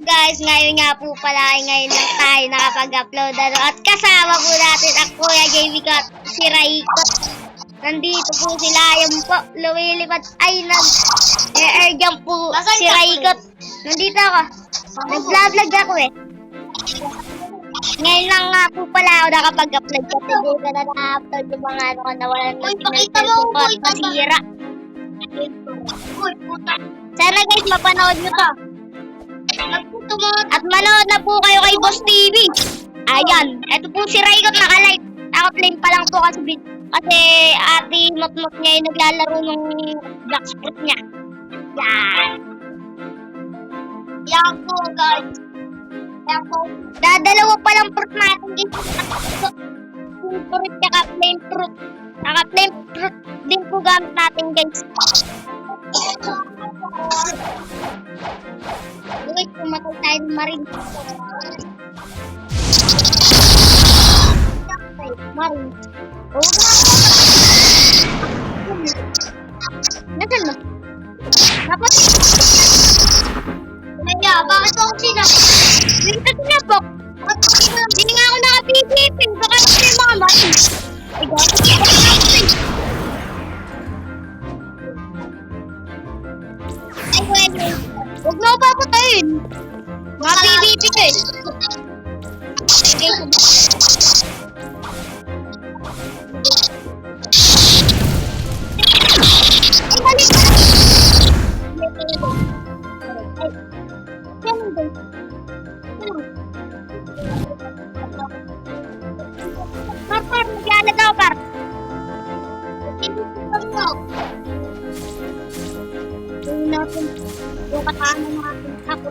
Guys, ngayon nga po pala ay ngayon lang tayo nakapag-upload at kasama po natin ang Kuya JB ko at si Raikot. Nandito po sila, yung po, lumilipad ay nag-air jump po si Raikot. Nandito ako, nag-vlog ako eh. Ngayon lang nga po pala ako nakapag-upload kasi hindi ko na na-upload yung mga ano na walang nag-cellphone ko at masira. Sana guys, mapanood nyo to. At manood na po kayo kay Boss TV. Ayan, eto po si Raikot naka-live. Naka-flame pa lang po kasi ate mot-mot niya yung naglalaro ng jackpot niya. Yan. Yan po guys. Yan po. Dadalawa pa lang fruit natin guys. Fruit tsaka flame fruit. Naka-flame fruit din po gamit natin guys. Wait, pumatay tayo ng marin. Marin. Oh, nasaan mo? Dapat Naya, bakit ako sinapok? Hindi ka sinapok. Hindi nga ako nakapipipin. Baka kasi yung mga marin. Ay, gawin ko sinapok. Ay, pwede. Huwag mo papatayin. Mapipipin ka eh. Ay, balik ka. Par, maglalag ako, par. Gawin natin yung katama natin. Ako.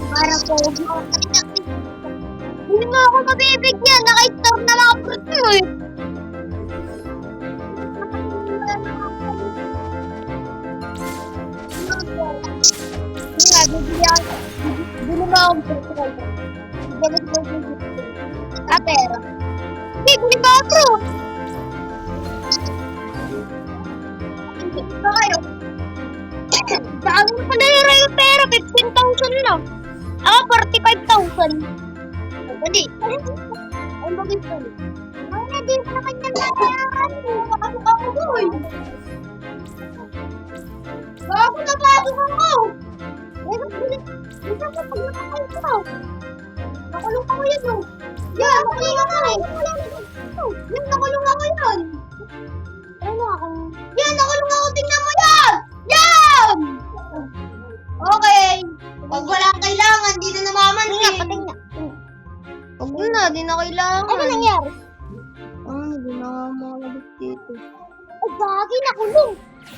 Para po. Hindi mo ako mabibigyan. Naka-store na mga fruit mo eh. Hindi nga, bibigyan. Bili mo akong fruit. Bili mo akong fruit. Ah, pero. Hindi, bili mo ako fruit. Ito kayo. Saan mo pa nalira yung pera? 15,000 lang. Ako, 45,000. Pwede. Ay, bagay ko. Ay, hindi mo naman yan natin. Nakamukha ko doon. Bago na bago ako. Ay, magbilit. Isa ko pag nakakay ko. Nakulong ako yan, no? Yan, nakulong ako. Yan, nakulong ako yan. Ano ako? Yan, nakulong ako. Tingnan mo yan! Yan! Okay. Pag walang kailangan, di na namamansin. Pating nga. Huwag mo na, di na kailangan. Ano nangyari? Di na nga makalabit dito. Ay, bagay, nakulong.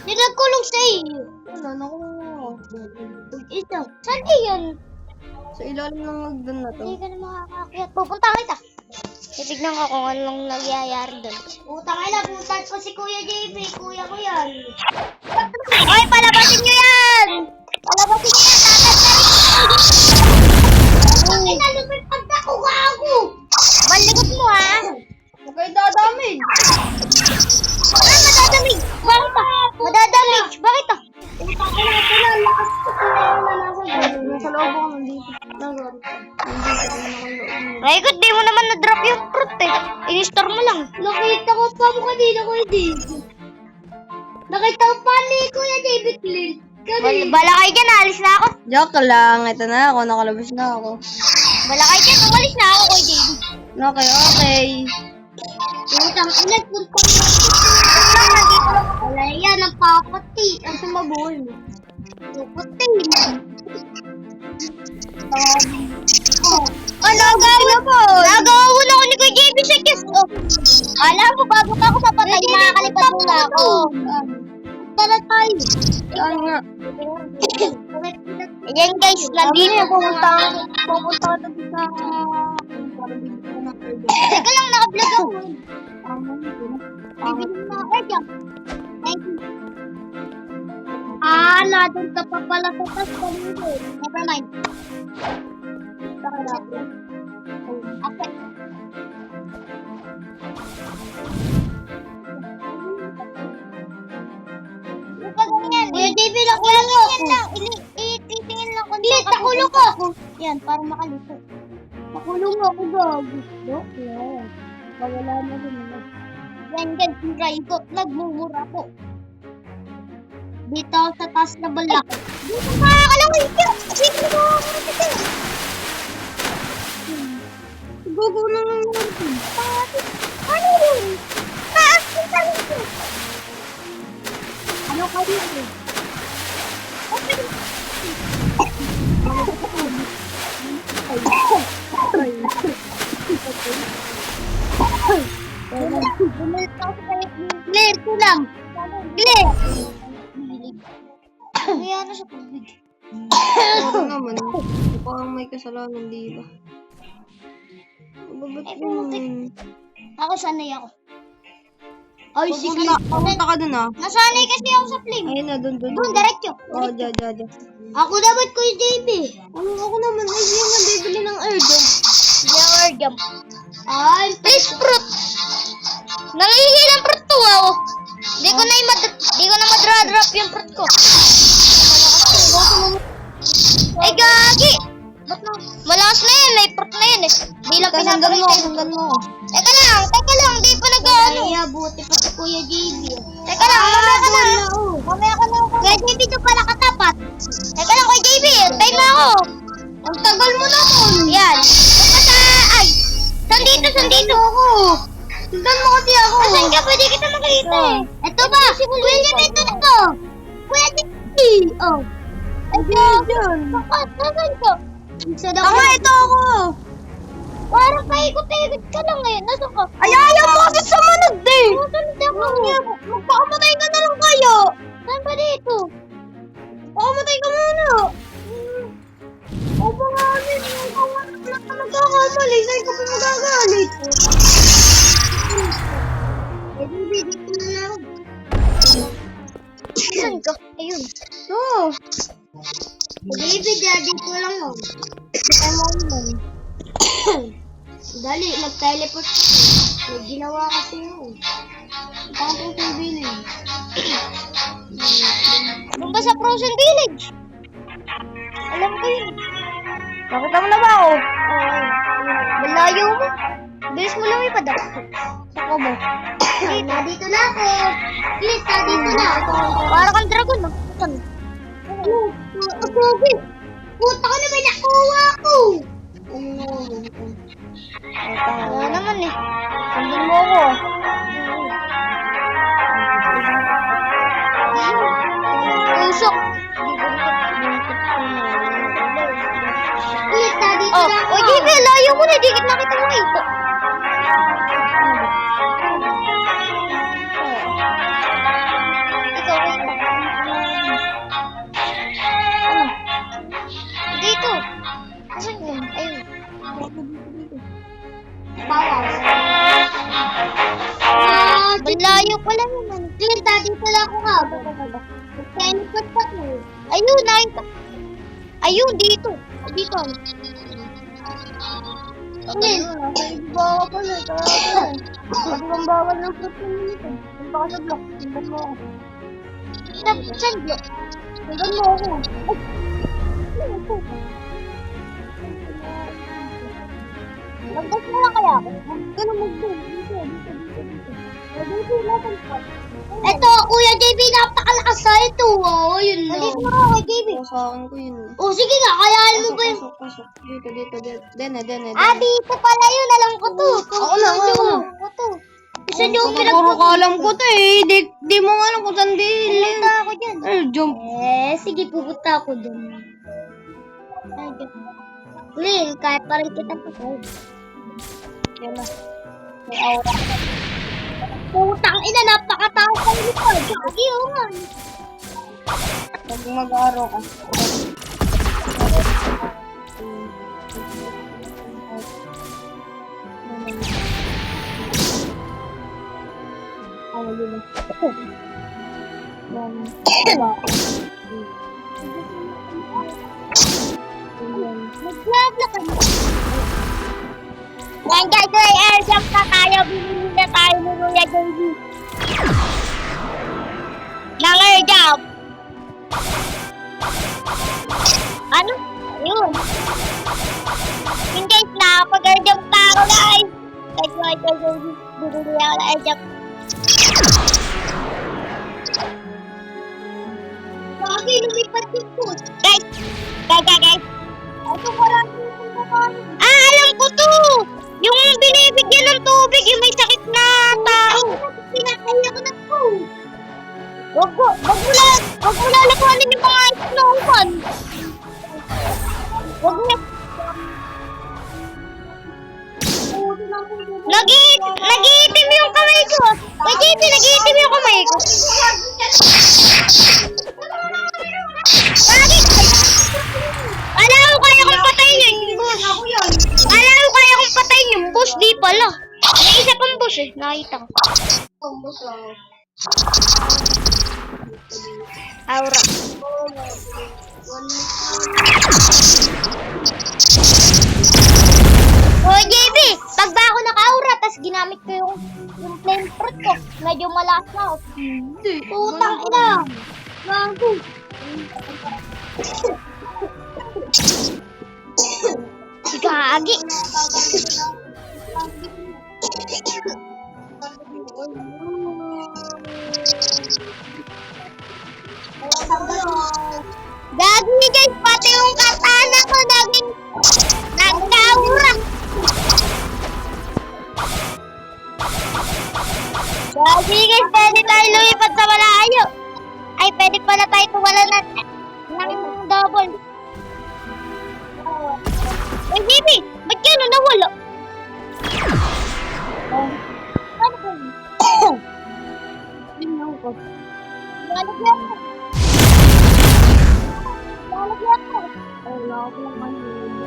Nilagkulong sa iyo. Wala, nakulong. Ito, saan iyon? Sa ilalim ng hagdan na to. Hindi ka na makakakyat. Pupunta kita. Titignan ko kung anong nagyayari doon. Puta ka na, putat ko si Kuya JB. Kuya ko yan. Oy, palabasin nyo yan! Palabasin nyo yan! Ay, nalupit pag nakuha ako! Baligot mo ha! Huwag kayo dadamig! Madadamig! Bakit ah? Madadamig! Bakit ah? Lakas ko nasa loob ako nandito. Raikot, di mo naman na-drop yung fruit eh. In-store mo lang. Nakita ko pa mo kanina ko hindi. Nakita ko pa ni Kuya David Clint. Bala kayo dyan, alis na ako. Joke lang, ito na ako, nakalabas na ako. Bala kayo dyan, umalis na ako Kuya David. Okay, okay. Utang ilan, punta ko nandito lang. Wala yan, ang papati. Ang sumabuhay mo. Papati. Nagawin ako ni Kuya JB sa kiss. Alam mo, bago pa ako papatay, nakakalipad na ako. Tara tayo. Ano nga? Ayan guys, nandito. Pupunta ka dito sa... Teka lang, naka-vlog ako. Bibili mo ako dyan. Thank you. Doon ka pa pala sa tas kanina. Never mind. Okay. JB, nakulong mo ako. Ititingin lang ko. Lit, nakulong ko ako. Yan, para makalito. Nakulong mo ako, gago. Okay. Wala na rin. Yan, sinraygot. Nagmumura ko. Dito ako sa taas na balak. Dito makakalawin ka. Dito mo ako. Gugo na lang natin. Ano yun? Taas ko sa lito. Ano ka dito? Okay. Clear ko lang. Clear. Kaya na sa tubig. Oo naman. Mukhang may kasalanan, di ba? Ba't yun? Ako sanay ako. Ay, sige. Pupunta ka dun ah. Nasanay kasi ako sa flame. Ayun na, dun. Doon, diretso. Oo, dyan. Ako dapat ko yung JB. Ako naman, ay siya nga bibili ng airdom. Hindi ako airjump. Ay, please fruit. Nangihingi ng fruit to, wow. Di ko na madra-drop yung fruit ko. Ay, gagi. Malakas na yan, may fruit na yan eh. Bilang Sundan pinapakita. mo. Teka lang, di pa nag-ano. Ay, buti pa si Kuya JB. Teka lang, mamaya ka na. Kuya JB, ito pala katapat. Teka lang, Kuya JB, time mo ako. Ang tagal mo naman. Yan. Ay, sandito ako. Sundan mo kasi ako. Asan ka? Pwede kita makita eh. Ito ba? Kuya JB, ito na to. Kuya JB. Oh. Ay, dyan. Saan ka? Tama, ito ako. Parang paikot-ikot ka lang ngayon. Nasaan ka? Ay, ayaw mo kasi sumunod eh. Susunod ako. Magpakamatay ka na lang kayo. Saan ba dito? Pakamatay ka muna. O ba nga amin? Nagkakamali, sa'yo ka pa magagalit. Eh, hindi. Dito na lang. Saan ka? Ayun. Oo. Baby, dito lang ako. Dali, nag-teleport ako. May ginawa kasi ako. Tapos yung village. Doon ba sa Frozen Village? Alam ko yun. Nakita mo na ba ako? Malayo mo. Bilis mo lang ipadap. Saka mo. Dito na ako. Please, dito na. Para kang dragon, no? Saan? Ako, puta ko naman nakuha ko. Wala naman eh. Sundin mo ako. Usok. Please, dito na ako. Oy, Jibe, layo mo na. Di kita makita. Ikaw, wait lang. Dito. Asan yun? Ayun. Bawas. Malayo pala naman. Dito, dito lang ako nga. Teleport pa ko. Ayun, nakita. Ayun, dito. Dito. Ayun. Baka pala, tara. Pati kang bawal ng fruit dito. Punta ka sa block. Sundan mo ako. Saan block? Sundan mo ako. Magdas mo lang kaya ako. Ganun mag-doon. Dito. Dito natin pa. Eto, Kuya JB, napakalakas sa ito. Oh, yun no. Nandito na ako, JB. Sa akin ko yun. Oh, sige nga, kayahin mo ba yun? Pasok. Dito. Dene. Ah, dito pala yun. Alam ko to. Ako na. Ako to. Isa niyo ang Puro ka alam ko to eh. Di mo nga alam kung saan bilhin. Pupunta ako dyan. Jump. Sige, pupunta ako dyan. Ay, dyan. Lil, kahit pa rin kita patay. Yan na. May aura. Putang ina, napakatao ko nito. Gagi, oo nga. Pag mag-aro ka. Nag-vlog ka na. Yan guys, may airdrop na tayo. Bibili na tayo ni Kuya JB. Ng airdrop. Ano? Ayun. Yun guys, nakapag-air jump na ako guys. Guys, bibili ako na air jump. Bakit lumipat yung food? Guys. Ito wala yung kumakain. Alam ko to! Yung binibigyan ng tubig, yung may sakit na tao. Pinakaya ko na to. Wag mo lalakuanin yung mga itlongan. Wag mo. Nag-iitim yung kamay ko. JP, nag-iitim yung kamay ko. Bakit? Kala ko kaya kong patayin yung boss. Kala ko kaya kong patayin yung boss. Di pala. May isa pang boss eh. Nakita ko. Aura. O JB, pag ba ako naka-aura, tas ginamit ko yung flame fruit ko, medyo malakas na ako. Putang ina. Gago. Gagi. Gagi guys, pati yung katana ko naging nagka-aura. Gagi guys, pwede tayo lumipat sa malayo. Ay, pwede pala tayo tuwala ng double. Ay, baby! Ba't gano'n nawala? Ano ba yun? Tingnan ko. Lalagyan ko. Ay, wala ko lang kanina.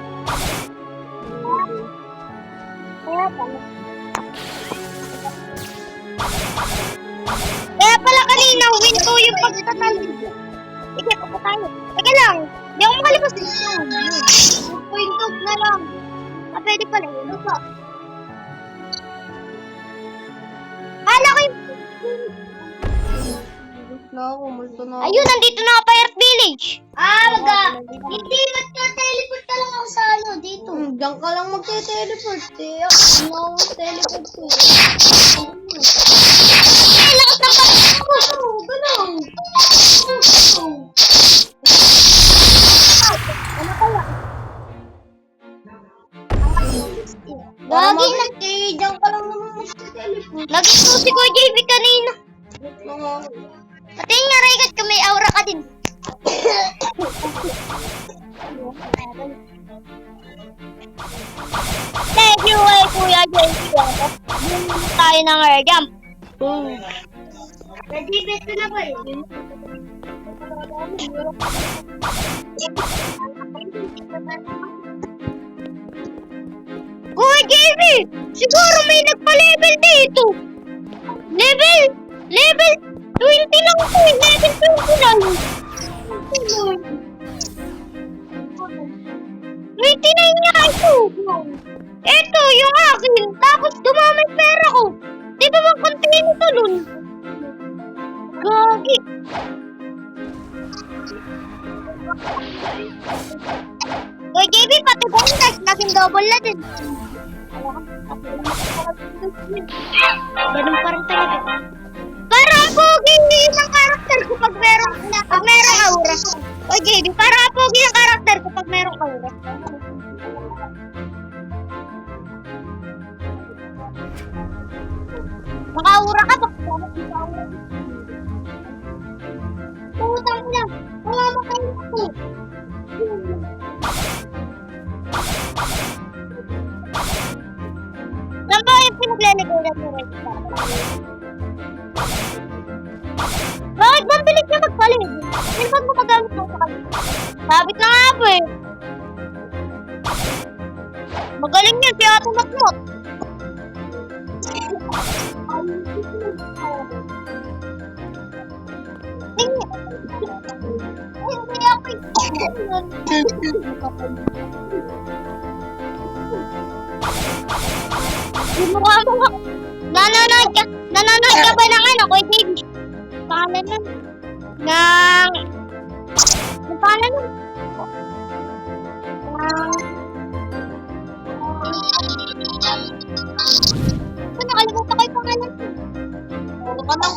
Kaya pala. Kaya pala kanina, win ko yung pagtatalo. Sige, pa tayo. Teka lang, di ako makalabas. Point off na lang. Pwede pala yun. Ano pa? Hala ko yung... Ayun, nandito na ako pa Earth Village. Hindi, ba't ka-teleport ka lang ako sa ano, dito? Diyan ka lang magte-teleport eh. Ano, teleport ko. Ay, lakas ng pagkakas ko. Gano'n. Ano kaya? Lagi na. Diyan ka lang naman magte-teleport. Lagi ko si Kuya JB kanina. Pati nga, Regat, ka may aura ka din. Thank you, Kuya JB. Bumili tayo ng air jump. Boom. Ready, beto na ba yun? Kuya JB, siguro may nagpa-level dito. Level 20 lang po. Level 20 lang. 29 nga ito. Ito, yung akin. Tapos dumamay pera ko. Di ba mag-continue ito nun? Gagi. Kuya JB, pati bonus. Naging double na din. Ganun pa rin talaga. Parang pogi yung karakter ko pag merong aura. O JB, parang pogi yung karakter ko pag merong aura. Maka-aura ka, bakit ka maka-aura? Putang na, mamamatay ako. Saan ba yung pinaglalagay mo rin? Bakit bang bilis niya magpalit? Saan mo magamit mo sa kanila? Sabit na nga po eh. Magaling niya si Ato Matmot. Mukha mo. Nanonood ka ba ng ano, Kuya JB? Pangalan nun? Ang pangalan nun? Nakalimutan ko yung pangalan.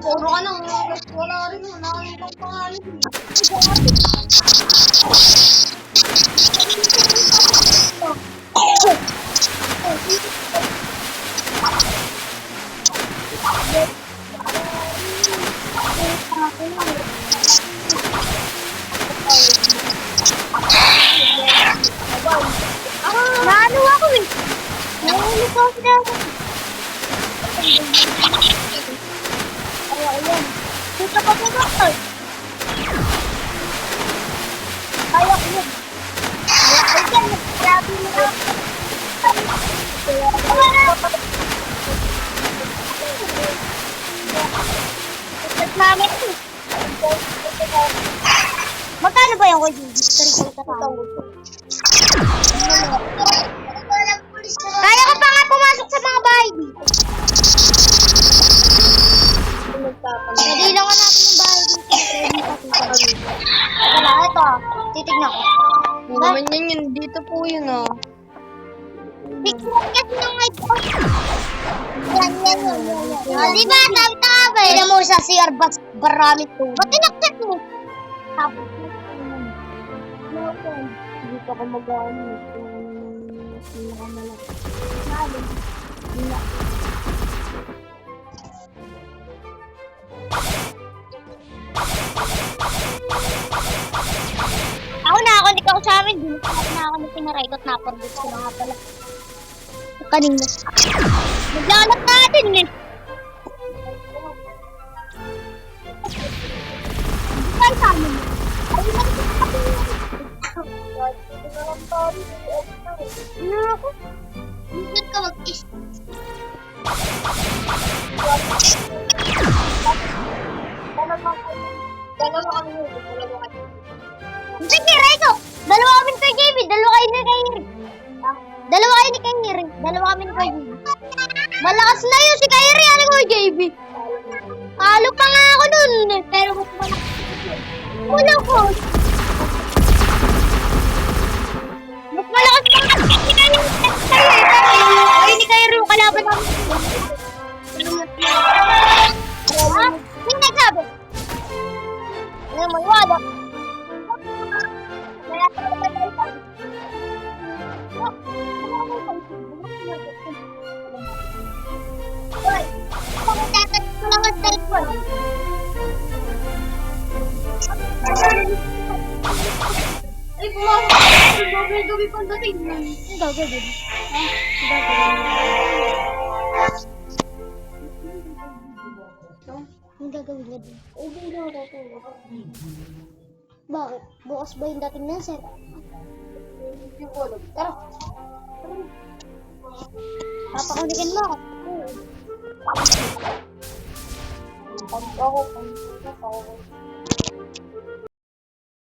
Puro ka nang. Wala rin. Wala rin itong pangalan. Naano ako eh. Nahulog ako sa dami. Ayan. Dito pa po doktor. Kaya ko yun. Ayan. Grabe mo na. Namin ito. Magkano ba yung kay Gigi? Kaya ko pa nga pumasok sa mga bahay dito. Pwede lang natin yung bahay dito. Wala, ito. Titignan ko. Hindi naman yun. Dito po yun oh. Tignan kasi ng ito. Yan. Di ba? Sabi ka ba? Tignan mo sa CR barami to. Ba't tinakchat mo? Tapos. Hindi pa ako mag-ano. Ako nakakunik ako sa amin. Di na ako na pinarakot. Napargot ko na nga pala. Kanina. Maglalak natin eh. Ay, sa amin. Ay, ano ako? Minsan ka mag-is. Sige, Reiko! Dalawa kami kay JB, dalawa kayo ni kay Rick. Dalawa kayo ni kay Rick, dalawa kami ni kay JB. Malakas na yun si Kyrie, ano ko JB? Talo pa nga ako nun, pero mas malakas. Wala ko. Mas malakas pa nga si Kyrie. Ay, ni Kyrie yung kalaban namin. Ha? Sino nagsabi? Ano naman, wala. Ay, pumasok. Gabi pang dating. Ang gagawin. Ang gagawin niya din. Bakit? Bukas ba yung dating na, sir? Hindi ko alam. Tara. Papakunikin mo ako. Ako.